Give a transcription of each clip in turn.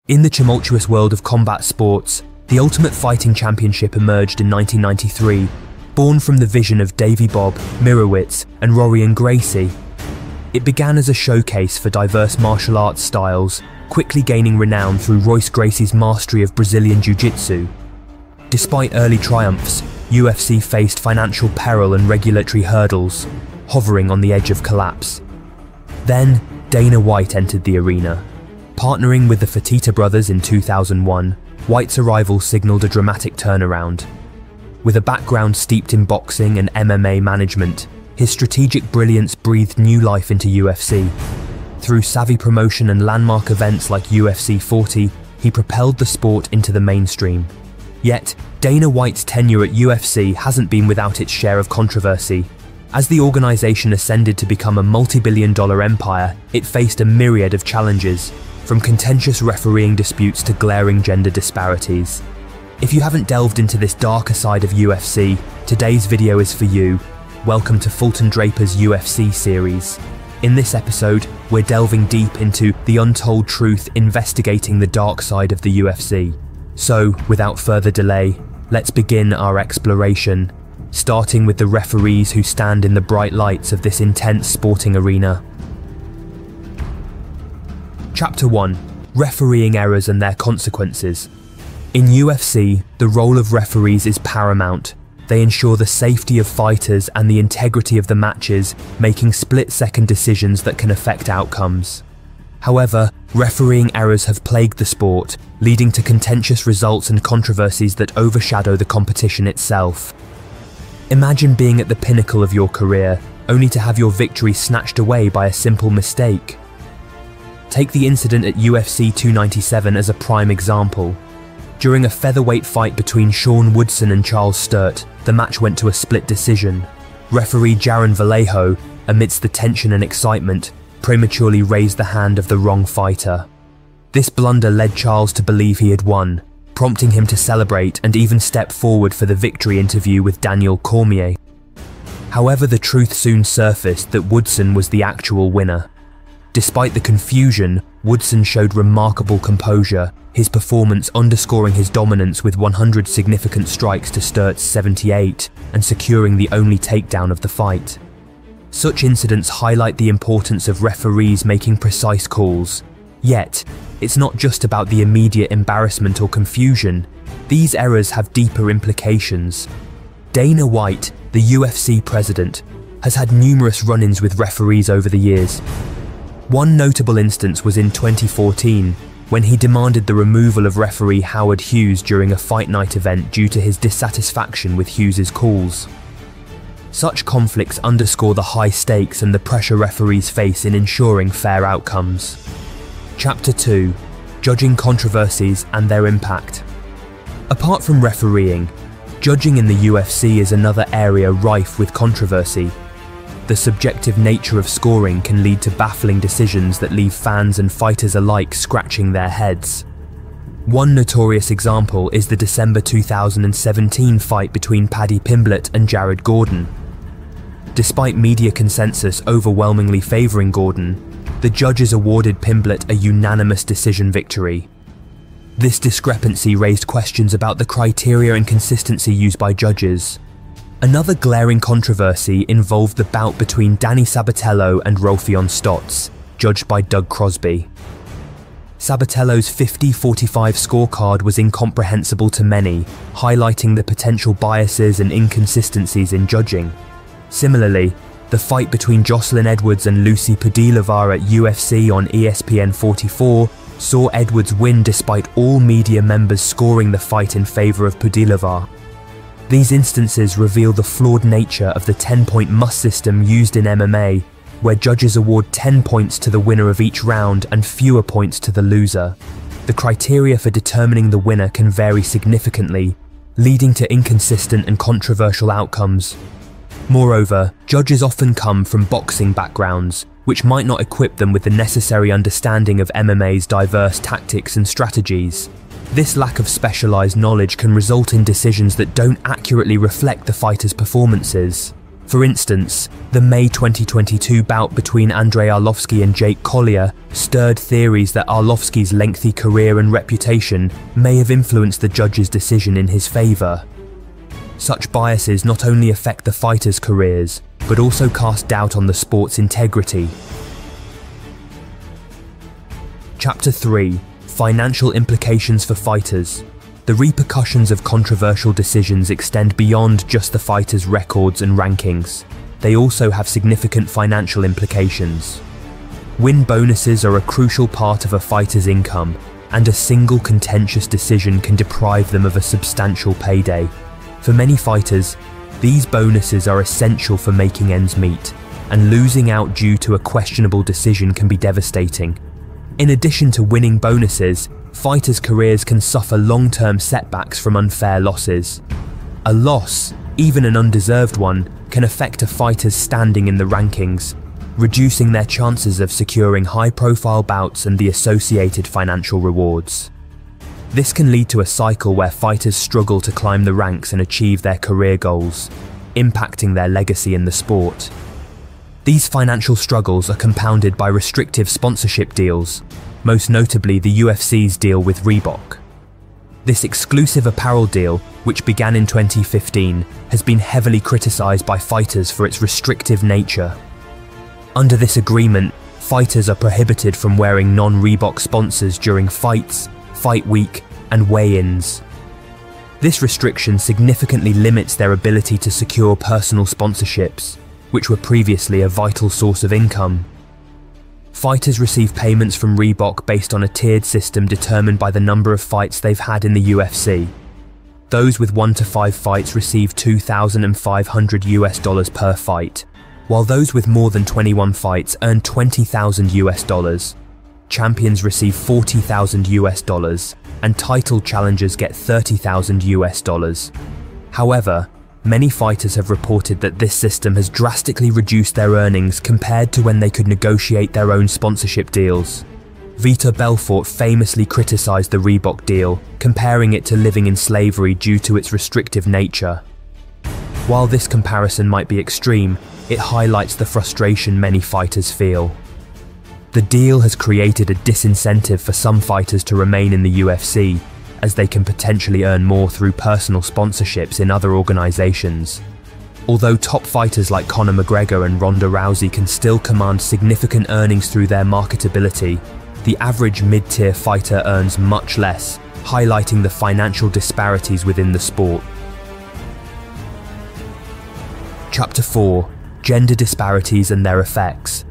In the tumultuous world of combat sports, the Ultimate Fighting Championship emerged in 1993, born from the vision of Davey Bob, Mirowitz, and Rorion Gracie. It began as a showcase for diverse martial arts styles, quickly gaining renown through Royce Gracie's mastery of Brazilian Jiu-Jitsu. Despite early triumphs, UFC faced financial peril and regulatory hurdles, hovering on the edge of collapse. Then, Dana White entered the arena. Partnering with the Fertitta brothers in 2001, White's arrival signaled a dramatic turnaround. With a background steeped in boxing and MMA management, his strategic brilliance breathed new life into UFC. Through savvy promotion and landmark events like UFC 40, he propelled the sport into the mainstream. Yet, Dana White's tenure at UFC hasn't been without its share of controversy. As the organization ascended to become a multi-billion-dollar empire, it faced a myriad of challenges, from contentious refereeing disputes to glaring gender disparities. If you haven't delved into this darker side of UFC, today's video is for you. Welcome to Fulton Draper's UFC series. In this episode, we're delving deep into the untold truth, investigating the dark side of the UFC. So, without further delay, let's begin our exploration, starting with the referees who stand in the bright lights of this intense sporting arena. Chapter 1. Refereeing errors and their consequences. In UFC, the role of referees is paramount. They ensure the safety of fighters and the integrity of the matches, making split-second decisions that can affect outcomes. However, refereeing errors have plagued the sport, leading to contentious results and controversies that overshadow the competition itself. Imagine being at the pinnacle of your career, only to have your victory snatched away by a simple mistake. Take the incident at UFC 297 as a prime example. During a featherweight fight between Sean Woodson and Charles Sturt, the match went to a split decision. Referee Jaron Vallejo, amidst the tension and excitement, prematurely raised the hand of the wrong fighter. This blunder led Charles to believe he had won, prompting him to celebrate and even step forward for the victory interview with Daniel Cormier. However, the truth soon surfaced that Woodson was the actual winner. Despite the confusion, Woodson showed remarkable composure, his performance underscoring his dominance with 100 significant strikes to Sturt's 78 and securing the only takedown of the fight. Such incidents highlight the importance of referees making precise calls. Yet, it's not just about the immediate embarrassment or confusion. These errors have deeper implications. Dana White, the UFC president, has had numerous run-ins with referees over the years. One notable instance was in 2014, when he demanded the removal of referee Howard Hughes during a fight night event due to his dissatisfaction with Hughes's calls. Such conflicts underscore the high stakes and the pressure referees face in ensuring fair outcomes. Chapter 2. Judging controversies and their impact. Apart from refereeing, judging in the UFC is another area rife with controversy. The subjective nature of scoring can lead to baffling decisions that leave fans and fighters alike scratching their heads. One notorious example is the December 2017 fight between Paddy Pimblett and Jared Gordon. Despite media consensus overwhelmingly favouring Gordon, the judges awarded Pimblett a unanimous decision victory. This discrepancy raised questions about the criteria and consistency used by judges. Another glaring controversy involved the bout between Danny Sabatello and Rolfion Stotts, judged by Doug Crosby. Sabatello's 50-45 scorecard was incomprehensible to many, highlighting the potential biases and inconsistencies in judging. Similarly, the fight between Jocelyn Edwards and Lucy Pudilavar at UFC on ESPN 44 saw Edwards win despite all media members scoring the fight in favour of Pudilavar. These instances reveal the flawed nature of the 10-point must system used in MMA, where judges award 10 points to the winner of each round and fewer points to the loser. The criteria for determining the winner can vary significantly, leading to inconsistent and controversial outcomes. Moreover, judges often come from boxing backgrounds, which might not equip them with the necessary understanding of MMA's diverse tactics and strategies. This lack of specialised knowledge can result in decisions that don't accurately reflect the fighter's performances. For instance, the May 2022 bout between Andrei Arlovski and Jake Collier stirred theories that Arlovski's lengthy career and reputation may have influenced the judge's decision in his favour. Such biases not only affect the fighters' careers, but also cast doubt on the sport's integrity. Chapter 3: Financial implications for fighters. The repercussions of controversial decisions extend beyond just the fighters' records and rankings. They also have significant financial implications. Win bonuses are a crucial part of a fighter's income, and a single contentious decision can deprive them of a substantial payday. For many fighters, these bonuses are essential for making ends meet, and losing out due to a questionable decision can be devastating. In addition to winning bonuses, fighters' careers can suffer long-term setbacks from unfair losses. A loss, even an undeserved one, can affect a fighter's standing in the rankings, reducing their chances of securing high-profile bouts and the associated financial rewards. This can lead to a cycle where fighters struggle to climb the ranks and achieve their career goals, impacting their legacy in the sport. These financial struggles are compounded by restrictive sponsorship deals, most notably the UFC's deal with Reebok. This exclusive apparel deal, which began in 2015, has been heavily criticized by fighters for its restrictive nature. Under this agreement, fighters are prohibited from wearing non-Reebok sponsors during fights, fight week, and weigh-ins. This restriction significantly limits their ability to secure personal sponsorships, which were previously a vital source of income. Fighters receive payments from Reebok based on a tiered system determined by the number of fights they've had in the UFC. Those with 1 to 5 fights receive $2,500 per fight, while those with more than 21 fights earn $20,000. Champions receive $40,000, and title challengers get $30,000. However, many fighters have reported that this system has drastically reduced their earnings compared to when they could negotiate their own sponsorship deals. Vitor Belfort famously criticized the Reebok deal, comparing it to living in slavery due to its restrictive nature. While this comparison might be extreme, it highlights the frustration many fighters feel. The deal has created a disincentive for some fighters to remain in the UFC, as they can potentially earn more through personal sponsorships in other organizations. Although top fighters like Conor McGregor and Ronda Rousey can still command significant earnings through their marketability, the average mid-tier fighter earns much less, highlighting the financial disparities within the sport. Chapter 4: Gender disparities and their effects.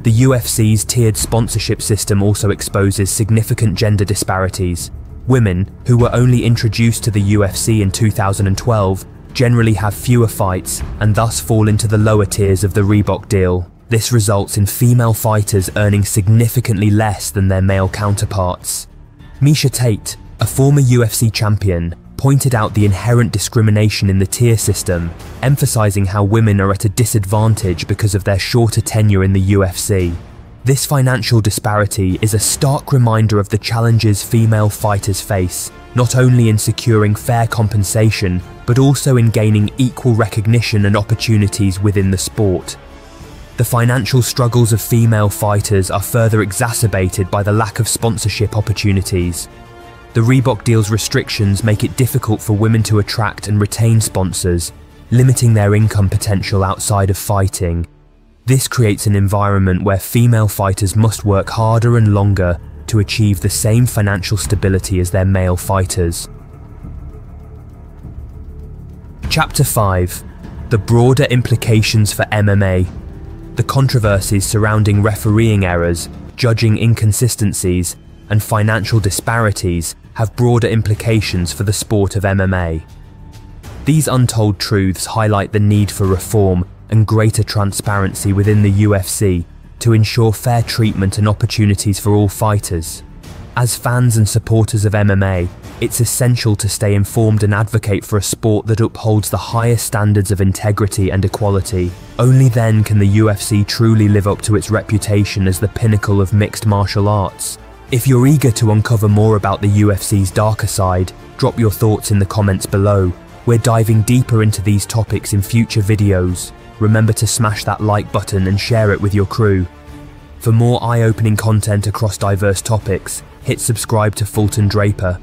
The UFC's tiered sponsorship system also exposes significant gender disparities. Women, who were only introduced to the UFC in 2012, generally have fewer fights and thus fall into the lower tiers of the Reebok deal. This results in female fighters earning significantly less than their male counterparts. Miesha Tate, a former UFC champion, pointed out the inherent discrimination in the tier system, emphasizing how women are at a disadvantage because of their shorter tenure in the UFC. This financial disparity is a stark reminder of the challenges female fighters face, not only in securing fair compensation, but also in gaining equal recognition and opportunities within the sport. The financial struggles of female fighters are further exacerbated by the lack of sponsorship opportunities. The Reebok deal's restrictions make it difficult for women to attract and retain sponsors, limiting their income potential outside of fighting. This creates an environment where female fighters must work harder and longer to achieve the same financial stability as their male fighters. Chapter 5: The broader implications for MMA. The controversies surrounding refereeing errors, judging inconsistencies, and financial disparities have broader implications for the sport of MMA. These untold truths highlight the need for reform and greater transparency within the UFC to ensure fair treatment and opportunities for all fighters. As fans and supporters of MMA, it's essential to stay informed and advocate for a sport that upholds the highest standards of integrity and equality. Only then can the UFC truly live up to its reputation as the pinnacle of mixed martial arts. If you're eager to uncover more about the UFC's darker side, drop your thoughts in the comments below. We're diving deeper into these topics in future videos. remember to smash that like button and share it with your crew. For more eye-opening content across diverse topics, hit subscribe to Fulton Draper